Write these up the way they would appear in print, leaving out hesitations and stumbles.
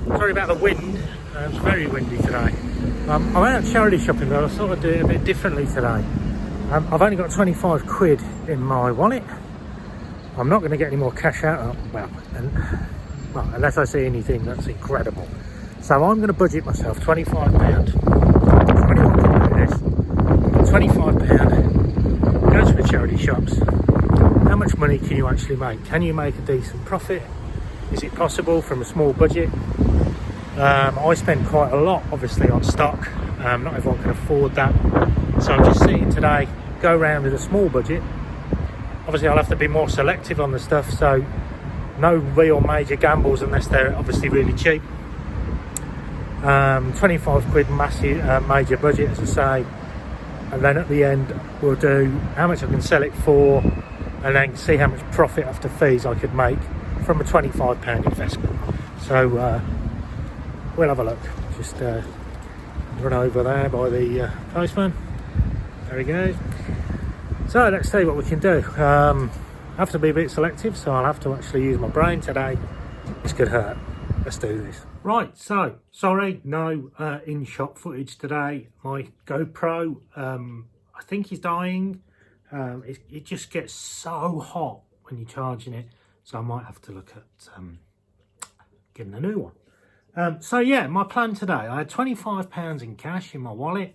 Sorry about the wind, it's very windy today. I'm out charity shopping, but I thought I'd do it a bit differently today. I've only got 25 quid in my wallet. I'm not going to get any more cash out, well, unless I see anything that's incredible. So I'm going to budget myself £25. So anyone can do this. £25, go to the charity shops. How much money can you actually make? Can you make a decent profit? Is it possible from a small budget? I spend quite a lot, obviously, on stock. Not everyone can afford that. So I'm just seeing today, go around with a small budget. Obviously, I'll have to be more selective on the stuff, so no real major gambles unless they're obviously really cheap. 25 quid massive major budget, as I say. And then at the end, we'll do how much I can sell it for, and then see how much profit after fees I could make from a £25 investment. So we'll have a look. Just run over there by the postman. There he goes. So let's see what we can do. I have to be a bit selective, so I'll have to actually use my brain today. This could hurt. Let's do this. Right, so sorry, no in-shop footage today. My GoPro, I think is dying. It just gets so hot when you're charging it, so I might have to look at getting a new one. So yeah, my plan today, I had £25 in cash in my wallet.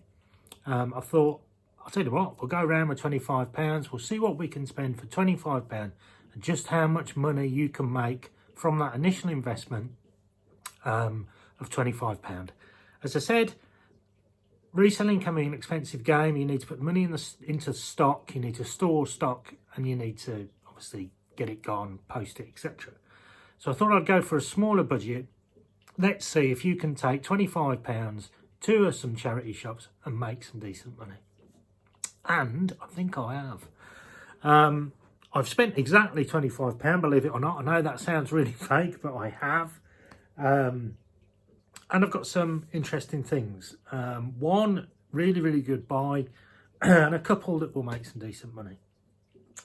I thought, I'll tell you what, we'll go around with £25. We'll see what we can spend for £25 and just how much money you can make from that initial investment of £25. As I said, reselling can be an expensive game. You need to put money into stock, you need to store stock, and you need to obviously get it gone, post it, etc. So I thought I'd go for a smaller budget. Let's see if you can take £25 to some charity shops and make some decent money. And I think I have. I've spent exactly £25, believe it or not. I know that sounds really fake, but I have. And I've got some interesting things. One really, really good buy, and a couple that will make some decent money.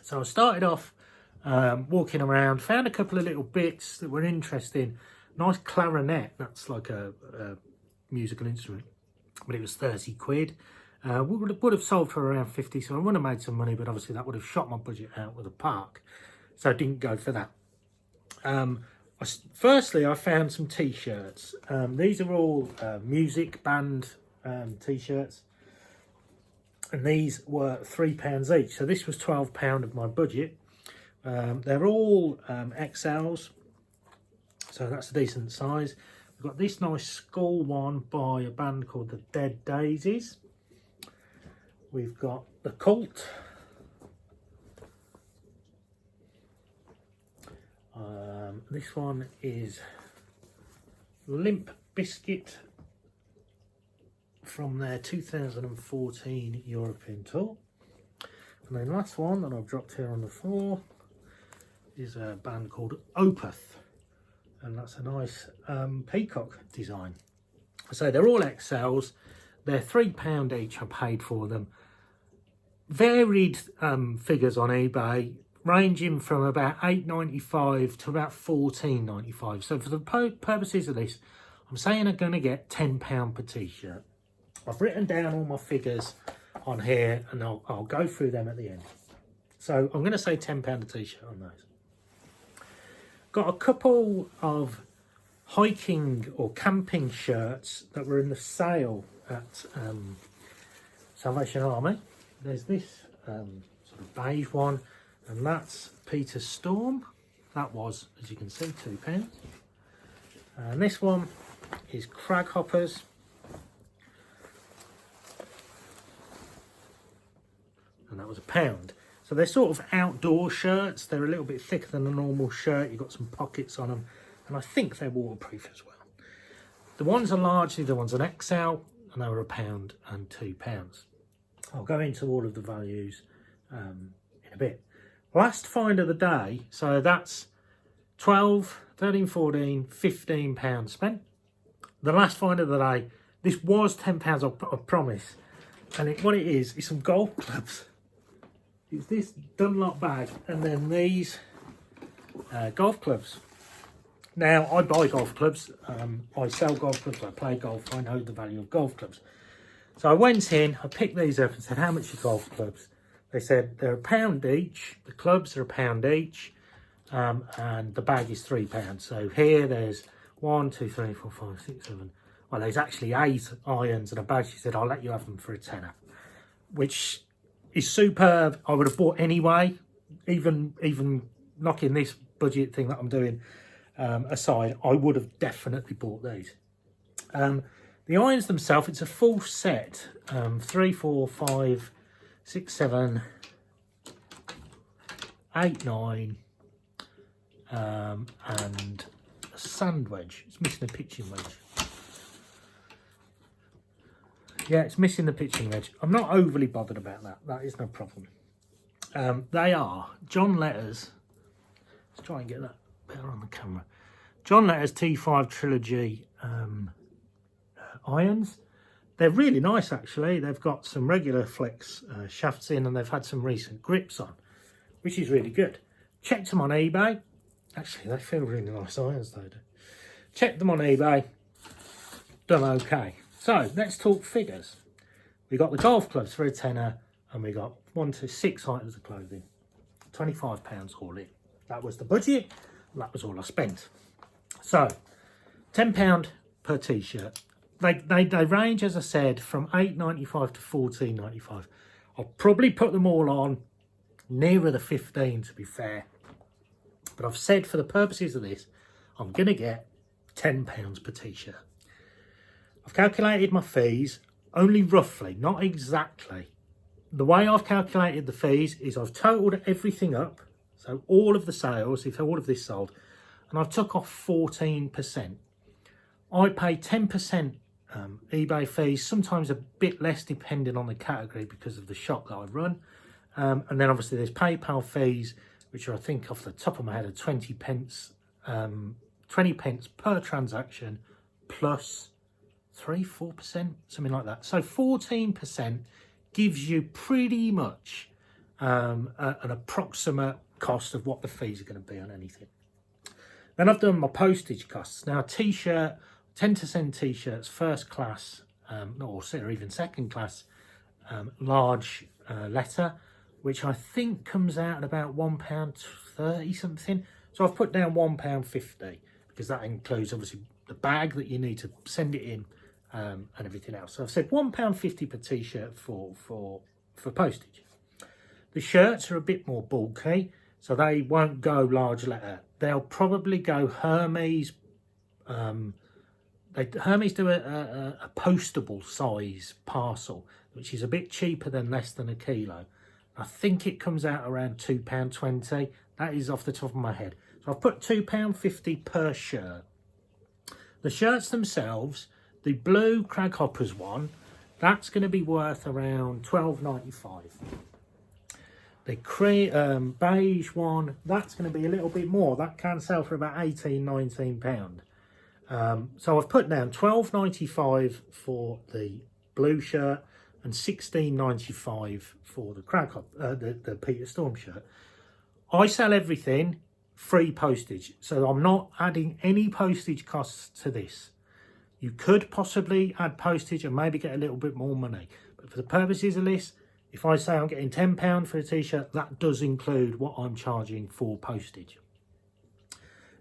So I started off walking around, found a couple of little bits that were interesting. Nice clarinet, that's like a musical instrument, but it was 30 quid. Would have sold for around 50, so I would have made some money, but obviously that would have shot my budget out with a park, so I didn't go for that. Firstly, I found some t-shirts. These are all music band t-shirts, and these were £3 each, so this was £12 of my budget. They're all XLs, so that's a decent size. We've got this nice skull one by a band called the Dead Daisies. We've got the Cult. This one is Limp Bizkit from their 2014 European tour. And then last one that I've dropped here on the floor is a band called Opeth, and that's a nice peacock design. So they're all XLs. They're £3 each. I paid for them. Varied figures on eBay, ranging from about £8.95 to about £14.95. So for the purposes of this, I'm saying I'm going to get £10 per t-shirt. I've written down all my figures on here, and I'll go through them at the end. So I'm going to say £10 a t-shirt on those. Got a couple of hiking or camping shirts that were in the sale at Salvation Army. There's this sort of beige one, and that's Peter Storm. That was, as you can see, £2. And this one is Craghoppers. And that was £1. So they're sort of outdoor shirts. They're a little bit thicker than a normal shirt. You've got some pockets on them, and I think they're waterproof as well. The ones are largely the ones on XL, and they were £1 and £2. I'll go into all of the values in a bit. Last find of the day, so that's 12, 13, 14, £15 spent. The last find of the day, this was £10, I promise. And what it is some golf clubs. It's this Dunlop bag, and then these golf clubs. Now, I buy golf clubs. I sell golf clubs. I play golf. I know the value of golf clubs. So I went in, I picked these up and said, how much are golf clubs? They said they're £1 each. The clubs are £1 each. And the bag is £3. So here there's 1, 2, 3, 4, 5, 6, 7. Well, there's actually 8 irons and a bag. She said, I'll let you have them for a tenner, which is superb. I would have bought anyway, even knocking this budget thing that I'm doing aside, I would have definitely bought these. The irons themselves, it's a full set, 3, 4, 5, 6, 7, 8, 9, and a sand wedge. It's missing a pitching wedge. Yeah, it's missing the pitching wedge. I'm not overly bothered about that. That is no problem. They are John Letters. Let's try and get that better on the camera. John Letters T5 Trilogy irons. They're really nice, actually. They've got some regular flex shafts in, and they've had some recent grips on, which is really good. Checked them on eBay. Actually, they feel really nice irons, though. Checked them on eBay. Done okay. So let's talk figures. We got the golf clubs for a tenner, and we got 1 to 6 items of clothing. £25 all in. That was the budget. And that was all I spent. So £10 per t-shirt. They range, as I said, from £8.95 to £14.95. I'll probably put them all on nearer the 15, to be fair. But I've said for the purposes of this, I'm going to get £10 per t-shirt. I've calculated my fees only roughly, not exactly. The way I've calculated the fees is I've totaled everything up. So all of the sales, if all of this sold, and I've took off 14%. I pay 10% eBay fees, sometimes a bit less depending on the category because of the shop that I run. And then obviously there's PayPal fees, which are, I think off the top of my head, are 20 pence per transaction plus 3-4%, something like that. So 14% gives you pretty much an approximate cost of what the fees are going to be on anything. Then I've done my postage costs. Now, a t-shirt, 10 to send t-shirts, first class, or even second class, large letter, which I think comes out at about £1.30 something. So I've put down £1.50 because that includes obviously the bag that you need to send it in and everything else. So I've said £1.50 per t-shirt for postage. The shirts are a bit more bulky, so they won't go large letter. They'll probably go Hermes. Hermes do a postable size parcel, which is a bit cheaper than less than a kilo. I think it comes out around £2.20. That is off the top of my head. So I've put £2.50 per shirt. The shirts themselves, the blue Craghoppers one, that's going to be worth around £12.95. The beige one, that's going to be a little bit more. That can sell for about £18-19. So I've put down £12.95 for the blue shirt and £16.95 for the the Peter Storm shirt. I sell everything free postage, so I'm not adding any postage costs to this. You could possibly add postage and maybe get a little bit more money, but for the purposes of this, if I say I'm getting £10 for a t-shirt, that does include what I'm charging for postage.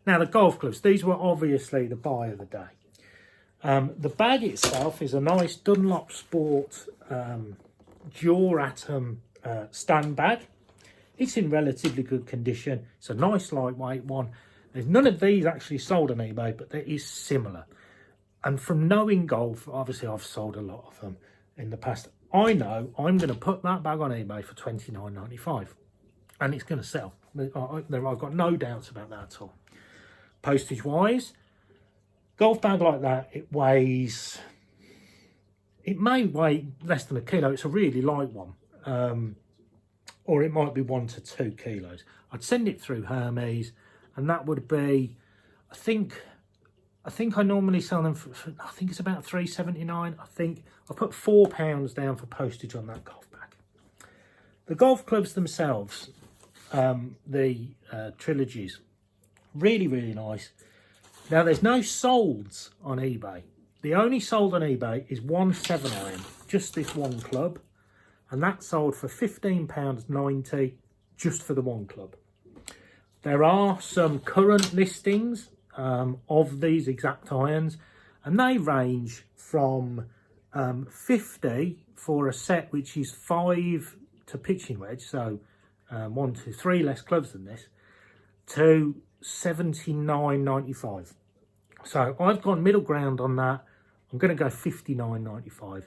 Now, the golf clubs, these were obviously the buy of the day. The bag itself is a nice Dunlop Sport Duratum stand bag. It's in relatively good condition. It's a nice lightweight one. There's none of these actually sold on eBay, but there is similar. And from knowing golf, obviously I've sold a lot of them in the past. I know I'm going to put that bag on eBay for £29.95 and it's going to sell. I've got no doubts about that at all. Postage wise, golf bag like that, it may weigh less than a kilo. It's a really light one, or it might be 1 to 2 kilos. I'd send it through Hermes, and that would be, I think I normally sell them for I think it's about £3.79. I think I put £4 down for postage on that golf bag. The golf clubs themselves, the trilogies, really nice. Now, there's no solds on eBay. The only sold on eBay is one 7-iron, just this one club. And that sold for £15.90 just for the one club. There are some current listings of these exact irons, and they range from 50 for a set which is 5 to pitching wedge, so 1, 2, 3 less clubs than this, to £79.95. So I've gone middle ground on that. I'm going to go £59.95.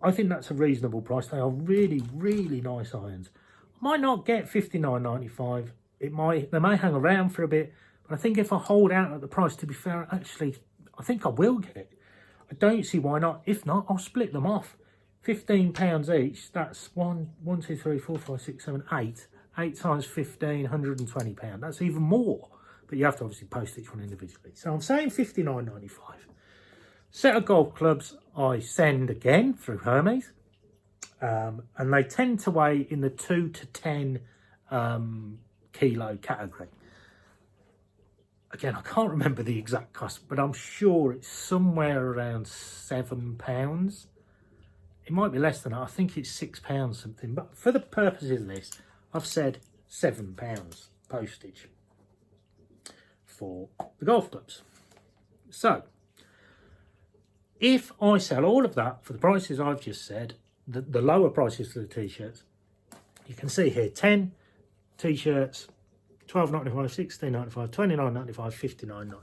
I think that's a reasonable price. They are really, really nice irons. I might not get £59.95. They may hang around for a bit, but I think if I hold out at the price, to be fair, actually, I think I will get it. I don't see why not. If not, I'll split them off. £15 each. That's 1, 2, 3, 4, 5, 6, 7, 8. 8 times 15, £120. That's even more. But you have to obviously post each one individually. So I'm saying £59.95. Set of golf clubs I send again through Hermes. And they tend to weigh in the 2 to 10 kilo category. Again, I can't remember the exact cost, but I'm sure it's somewhere around £7. It might be less than that. I think it's £6 something. But for the purposes of this, I've said £7 postage for the golf clubs. So, if I sell all of that for the prices I've just said, the lower prices for the t-shirts, you can see here 10 t-shirts, £12.95, £16.95, £29.95,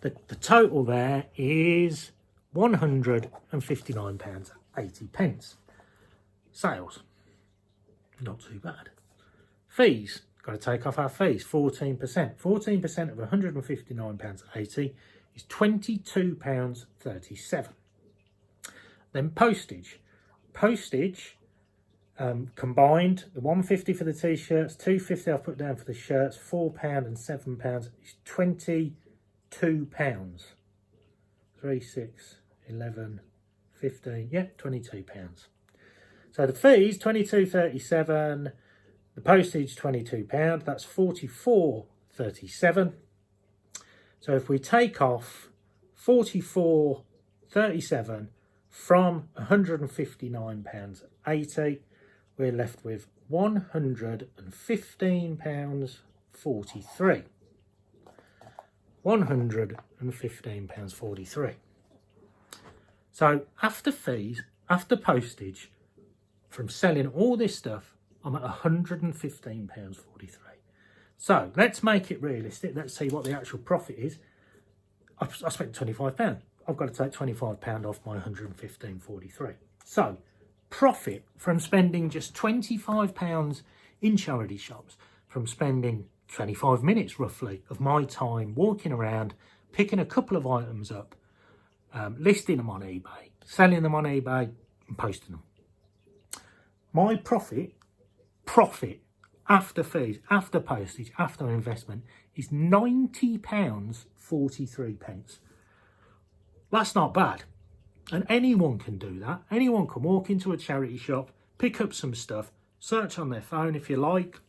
£59.95. The total there is £159.80. Sales, not too bad. Fees, got to take off our fees, 14%. 14% of £159.80 is £22.37. Then postage. Postage, combined, the £1.50 for the t-shirts, £2.50 I've put down for the shirts, £4 and £7 is £22. 3, 6, 11, 15, yeah, £22. So the fees, £22.37, the postage, £22, that's £44.37. So if we take off £44.37 from £159.80, we're left with £115.43. £115.43. So after fees, after postage, from selling all this stuff, I'm at £115.43. So let's make it realistic. Let's see what the actual profit is. I spent £25. I've got to take £25 off my £115.43. So profit from spending just £25 in charity shops, from spending 25 minutes roughly of my time walking around, picking a couple of items up, listing them on eBay, selling them on eBay and posting them. My profit after fees, after postage, after investment is £90.43. That's not bad. And anyone can do that. Anyone can walk into a charity shop, pick up some stuff, search on their phone if you like,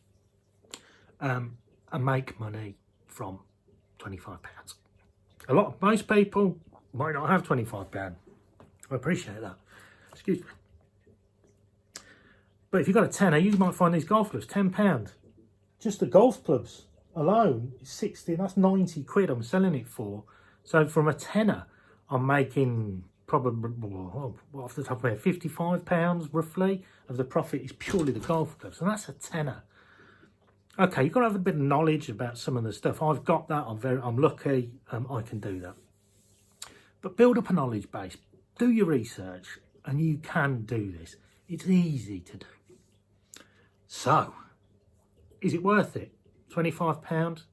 and make money from £25. Most people might not have £25. I appreciate that. Excuse me. But if you've got a tenner, you might find these golf clubs, £10. Just the golf clubs alone is 60, that's 90 quid I'm selling it for. So from a tenner, I'm making probably, off the top of my head, £55 roughly of the profit is purely the golf clubs. And that's a tenner. Okay, you've got to have a bit of knowledge about some of the stuff. I've got that. I'm lucky. I can do that. But build up a knowledge base. Do your research, and you can do this. It's easy to do. So, is it worth it? £25,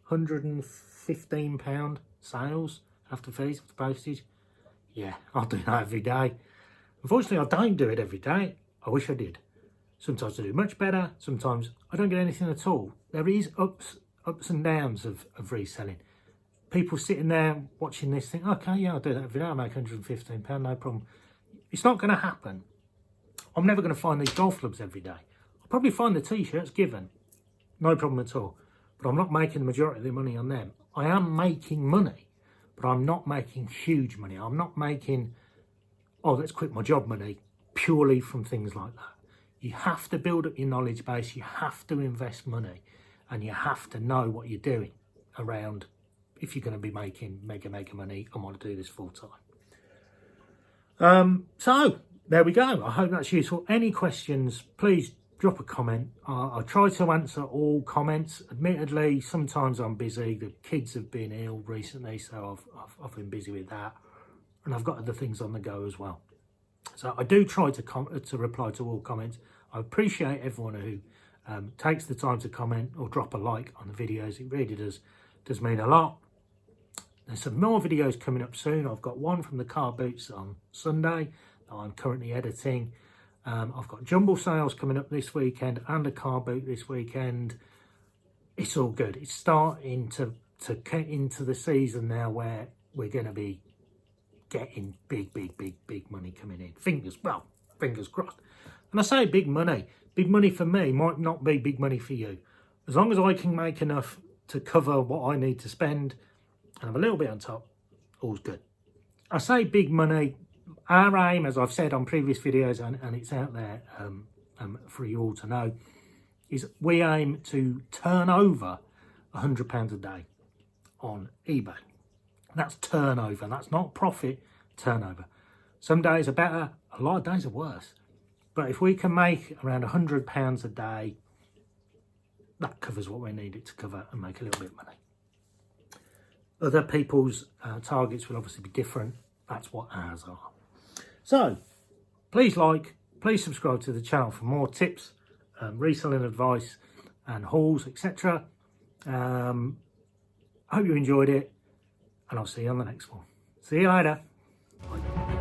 £115 sales after fees, after postage? Yeah, I'll do that every day. Unfortunately, I don't do it every day. I wish I did. Sometimes I do much better. Sometimes I don't get anything at all. There is ups and downs of reselling. People sitting there watching this think, okay, yeah, I'll do that every day. I'll make £115, no problem. It's not going to happen. I'm never going to find these golf clubs every day. I'll probably find the t-shirts given. No problem at all. But I'm not making the majority of the money on them. I am making money, but I'm not making huge money. I'm not making, oh, let's quit my job money purely from things like that. You have to build up your knowledge base, you have to invest money, and you have to know what you're doing around if you're going to be making mega money and want to do this full time. So there we go. I hope that's useful. Any questions, please drop a comment. I try to answer all comments. Admittedly, sometimes I'm busy. The kids have been ill recently, so I've been busy with that, and I've got other things on the go as well. So I do try to reply to all comments. I appreciate everyone who takes the time to comment or drop a like on the videos. It really does mean a lot. There's some more videos coming up soon. I've got one from the car boots on Sunday that I'm currently editing. I've got jumble sales coming up this weekend and a car boot this weekend. It's all good. It's starting to get into the season now where we're going to be getting big money coming in. Fingers crossed. And I say big money for me might not be big money for you. As long as I can make enough to cover what I need to spend and have a little bit on top, all's good. I say big money. Our aim, as I've said on previous videos, and it's out there for you all to know, is we aim to turn over £100 a day on eBay. That's turnover. That's not profit, turnover. Some days are better, a lot of days are worse. But if we can make around £100 a day, that covers what we need it to cover and make a little bit of money. Other people's targets will obviously be different. That's what ours are. So, please subscribe to the channel for more tips, reselling advice and hauls, etc. I hope you enjoyed it, and I'll see you on the next one. See you later. Bye.